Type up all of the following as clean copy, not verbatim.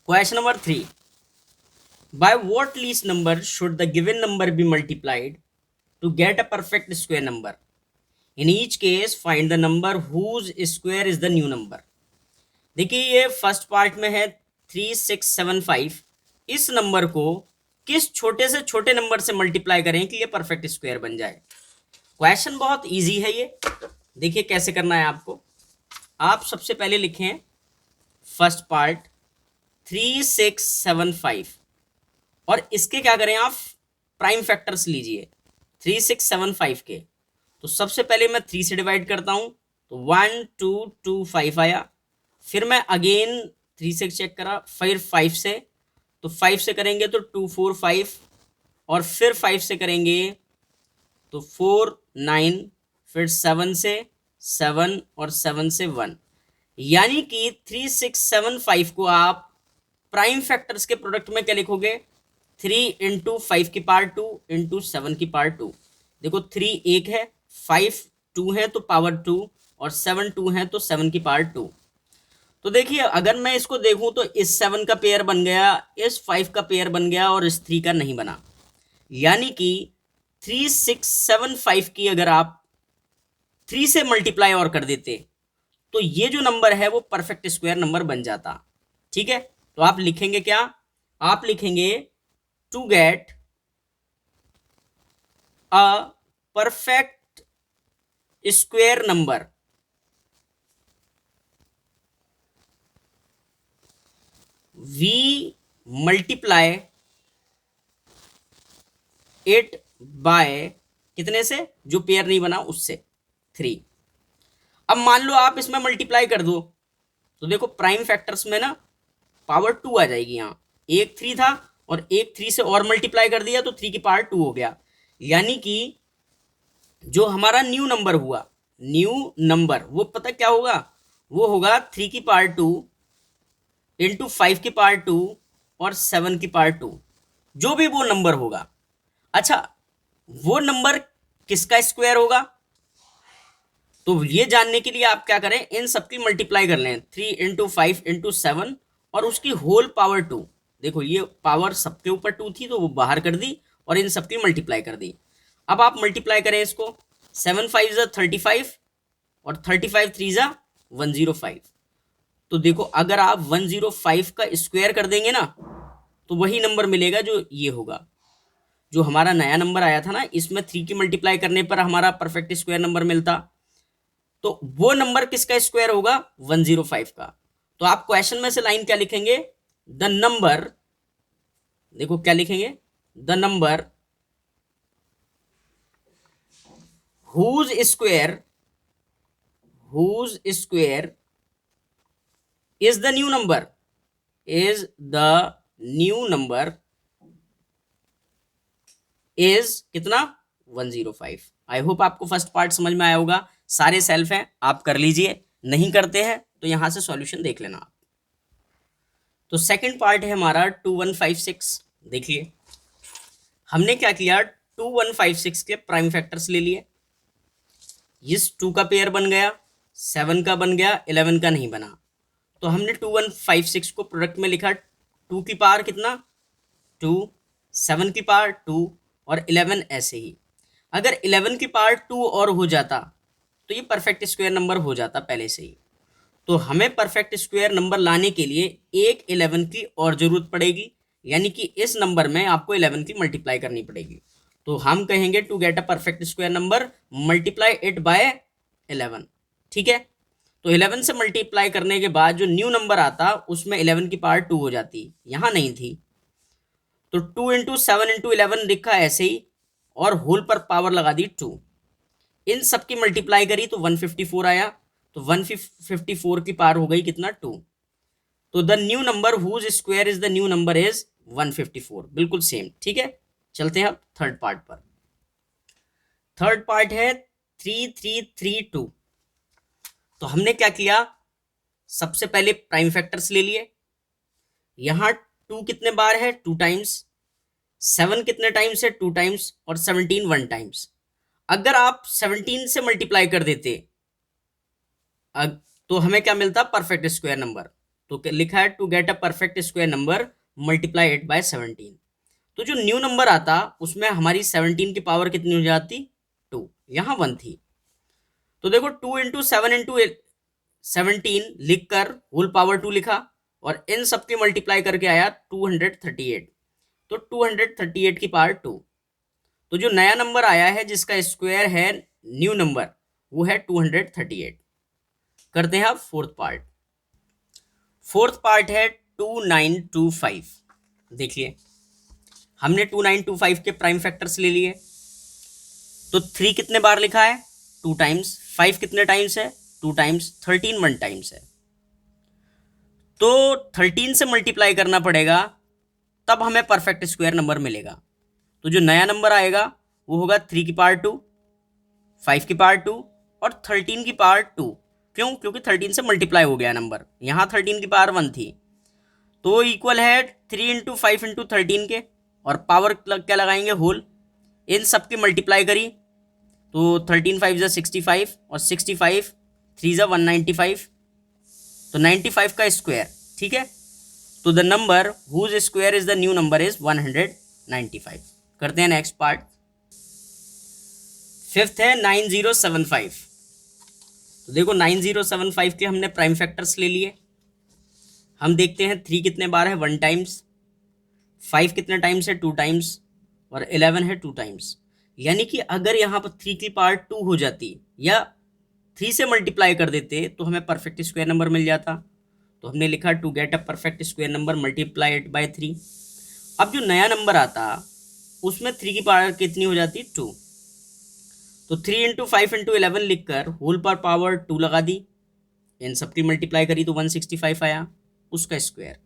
Question number 3, by what least number should the given number be multiplied to get a perfect square number? In each case find the number whose square is the new number. देखिए ये first part में है 3675। इस number को किस छोटे से छोटे नंबर से मल्टीप्लाई करें कि ये परफेक्ट स्क्वायर बन जाए। क्वेश्चन बहुत इजी है ये। देखिए कैसे करना है आपको। आप सबसे पहले लिखें फर्स्ट पार्ट 3675 और इसके क्या करें आप प्राइम फैक्टर्स लीजिए 3675 के। तो सबसे पहले मैं 3 से डिवाइड करता हूं तो 1225 आया। फिर मैं अगेन 3 से चेक करा, फिर 5 से, तो 5 से करेंगे तो 245 और फिर 5 से करेंगे तो 49, फिर 7 से 7 और 7 से 1। यानी कि 3675 को आप प्राइम फैक्टर्स के प्रोडक्ट में क्या लिखोगे 3 इंटू 5 की पावर 2 इंटू 7 की पावर 2। देखो 3 एक है, 5 2 है तो पावर 2 और 7 2 है तो 7 की पावर 2। तो देखिए अगर मैं इसको देखूं तो इस 7 का पेयर बन गया, इस 5 का पेयर बन गया और इस 3 का नहीं बना। यानी कि 3675 की अगर आप 3 से मल्टीप्लाई और कर देते तो ये जो नंबर है वो परफेक्ट स्क्वायर नंबर बन जाता। ठीक है, तो आप लिखेंगे क्या, आप लिखेंगे to get a perfect square number we multiply it by कितने से, जो पेयर नहीं बना उससे 3। अब मान लो आप इसमें मल्टीप्लाई कर दो तो देखो प्राइम फैक्टर्स में ना पावर 2 आ जाएगी। यहाँ एक 3 था और एक 3 से और मल्टीप्लाई कर दिया तो 3 की पावर 2 हो गया। यानी कि जो हमारा न्यू नंबर हुआ, न्यू नंबर वो पता क्या होगा, वो होगा 3 की पावर 2 इंटू 5 की पावर 2 और 7 की पावर 2, जो भी वो नंबर होगा। अच्छा, वो नंबर किसका स्क्वायर होगा, तो ये जानने के लिए आप क्या करें, इन सबकी मल्टीप्लाई कर लें 3 इंटू 5 इंटू 7 और उसकी होल पावर 2। देखो ये पावर सबके ऊपर 2 थी तो वो बाहर कर दी और इन सबकी मल्टीप्लाई कर दी। अब आप मल्टीप्लाई करें इसको, 7 5 ज़ा 35 और 35 3 ज़ा 105। तो देखो अगर आप 105 का स्क्वायर कर देंगे ना तो वही नंबर मिलेगा जो ये होगा। जो हमारा नया नंबर आया था ना, इसमें 3 की मल्टीप्लाई करने पर हमारा परफेक्ट स्क्वायर नंबर मिलता, तो वो नंबर किसका स्क्वायर होगा 105 का। तो आप क्वेश्चन में से लाइन क्या लिखेंगे, द नंबर, देखो क्या लिखेंगे, the number whose square, whose square is the new number, is the new number is कितना 105। आई होप आपको फर्स्ट पार्ट समझ में आया होगा। सारे सेल्फ हैं, आप कर लीजिए, नहीं करते हैं तो यहां से सॉल्यूशन देख लेना आप। तो सेकंड पार्ट है हमारा 2156। देखिए हमने क्या किया, 2156 के प्राइम फैक्टर्स ले लिए। इस 2 का पेयर बन गया, 7 का बन गया, 11 का नहीं बना। तो हमने 2156 को प्रोडक्ट में लिखा 2 की पावर कितना 2, 7 की पावर 2 और 11 ऐसे ही। अगर 11 की पावर 2 और हो जाता तो ये परफेक्ट स्क्वायर नंबर हो जाता पहले से ही। तो हमें परफेक्ट स्क्वायर नंबर लाने के लिए एक 11 की और जरूरत पड़ेगी, यानी कि इस नंबर में आपको 11 की मल्टीप्लाई करनी पड़ेगी। तो हम कहेंगे to get a perfect square number multiply it by 11। ठीक है, तो 11 से मल्टीप्लाई करने के बाद जो न्यू नंबर आता उसमें 11 की पावर 2 हो जाती, यहाँ नहीं थी। तो 2 इंटू 7 इंटू 11 लिखा ऐसे ही और होल पर पावर लगा दी 2। इन सब की मल्टीप्लाई करी तो 154 आया। तो 154 की पावर हो गई कितना 2। तो the new number whose square is the new number is 154, बिल्कुल सेम। ठीक है, चलते हैं अब थर्ड पार्ट पर। थर्ड पार्ट है 3332। तो हमने क्या किया, सबसे पहले प्राइम फैक्टर्स ले लिए। यहां 2 कितने बार है 2 टाइम्स, 7 कितने टाइम्स है 2 टाइम्स और 17 1 टाइम्स। अगर आप 17 से मल्टीप्लाई कर देते तो हमें क्या मिलता परफेक्ट स्क्वायर नंबर। तो लिखा है to get a perfect square number multiply it by 17। तो जो न्यू नंबर आता उसमें हमारी 17 की पावर कितनी हो जाती, 2, यहाँ 1 थी। तो देखो 2 इंटू 7 लिख कर होल पावर 2 लिखा और इन सबकी मल्टीप्लाई करके आया 238। तो 238 की पावर 2। तो जो नया नंबर आया है जिसका स्क्वायर है न्यू नंबर वो है 238। करते हैं अब फोर्थ पार्ट। फोर्थ पार्ट है 2925। देखिए हमने 2925 के प्राइम फैक्टर्स ले लिए। तो 3 कितने बार लिखा है, 2 टाइम्स। 5 कितने टाइम्स है, 2 टाइम्स। 13 1 टाइम्स है। तो 13 से मल्टीप्लाई करना पड़ेगा तब हमें परफेक्ट स्क्वायर नंबर मिलेगा। तो जो नया नंबर आएगा वो होगा 3 की पावर 2, 5 की पावर 2 और 13 की पावर 2। क्यों, क्योंकि 13 से मल्टीप्लाई हो गया नंबर, यहाँ 13 की पावर 1 थी। तो इक्वल है 3 इंटू 5 इंटू 13 के, और पावर क्या लगाएंगे, होल। इन सब की मल्टीप्लाई करी तो 13 5 ज़ा 65 और 65 3 ज़ा 195, तो 95 का स्क्वायर। ठीक है, तो the number whose square is the new number is 195। करते हैं नेक्स्ट पार्ट। फिफ्थ है 9075। तो देखो 9075 के हमने प्राइम फैक्टर्स ले लिए। हम देखते हैं 3 कितने बार है, 1 टाइम्स। 5 कितने टाइम्स है, 2 टाइम्स। और 11 है 2 टाइम्स। यानी कि अगर यहाँ पर 3 की पावर 2 हो जाती या 3 से मल्टीप्लाई कर देते तो हमें परफेक्ट स्क्वायर नंबर मिल जाता। तो हमने लिखा to get a perfect square number multiply it by 3। अब जो नया नंबर आता उसमें 3 की पावर कितनी हो जाती, 2। तो 3 इंटू 5 इंटू 11 लिख कर होल पर पावर 2 लगा दी। इन सबकी मल्टीप्लाई करी तो 165 आया, उसका स्क्वायर।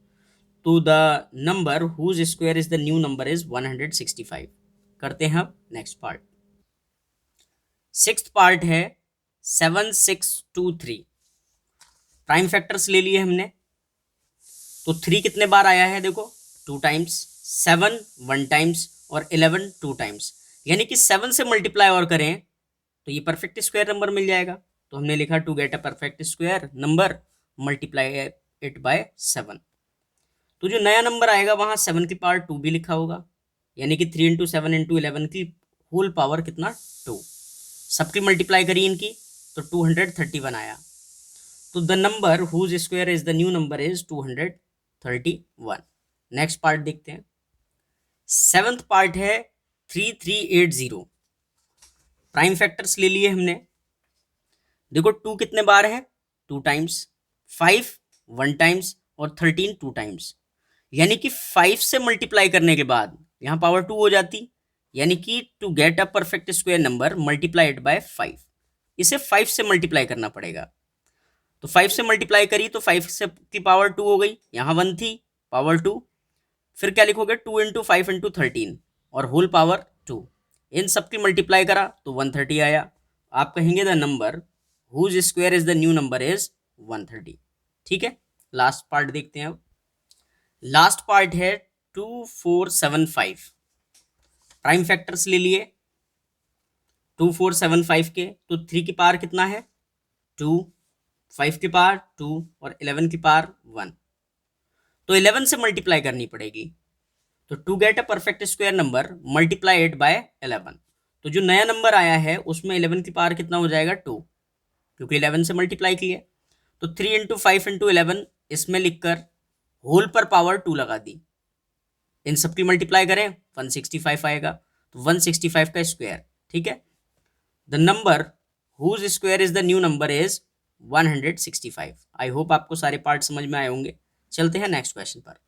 तो the number whose square is the new number is 165। करते हैं अब नेक्स्ट पार्ट। सिक्स्थ पार्ट है 7623। प्राइम फैक्टर्स ले लिए हमने। तो 3 कितने बार आया है, देखो 2 टाइम्स। 7 1 टाइम्स और 11 2 टाइम्स। यानी कि 7 से मल्टीप्लाई और करें तो ये परफेक्ट स्क्वायर नंबर मिल जाएगा। तो हमने लिखा to get a perfect square number multiply it by 7। तो जो नया नंबर आएगा वहाँ 7 की पावर 2 भी लिखा होगा, यानी कि 3 इंटू 7 इंटू 11 की होल पावर कितना, 2। सबकी मल्टीप्लाई करी इनकी तो 231 आया। तो the number whose square is the new number is 231। Next part देखते हैं। सेवंथ पार्ट है 3380। प्राइम फैक्टर्स ले लिए हमने। देखो 2 कितने बार है, 2 टाइम्स। 5 1 टाइम्स और 13 2 टाइम्स। यानी कि 5 से मल्टीप्लाई करने के बाद यहाँ पावर 2 हो जाती, यानी कि to get a perfect square number multiply it by 5। इसे 5 से मल्टीप्लाई करना पड़ेगा। तो 5 से मल्टीप्लाई करी तो 5 से की पावर 2 हो गई, यहाँ 1 थी, पावर 2। फिर क्या लिखोगे, 2 इंटू 5 इंटू 13 और होल पावर 2। इन सब की मल्टीप्लाई करा तो 130 आया। आप कहेंगे the number whose square is the new number is 130। ठीक है, लास्ट पार्ट देखते हैं अब। लास्ट पार्ट है 2475। प्राइम फैक्टर्स ले लिए 2475 के। तो 3 की पावर कितना है, 2, 5 की पावर 2 और 11 की पावर 1। तो 11 से मल्टीप्लाई करनी पड़ेगी। तो to get a perfect square number multiply it by 11। तो जो नया नंबर आया है उसमें 11 की पावर कितना हो जाएगा, 2, क्योंकि 11 से मल्टीप्लाई किया। तो 3 इंटू 5 इंटू 11 इसमें लिखकर होल पर पावर 2 लगा दी। इन सब की मल्टीप्लाई करें 165 आएगा। तो 165 का स्क्वायर। ठीक है, the number whose square is the new number is 165। I hope आपको सारे पार्ट समझ में आए होंगे। चलते हैं नेक्स्ट क्वेश्चन पर।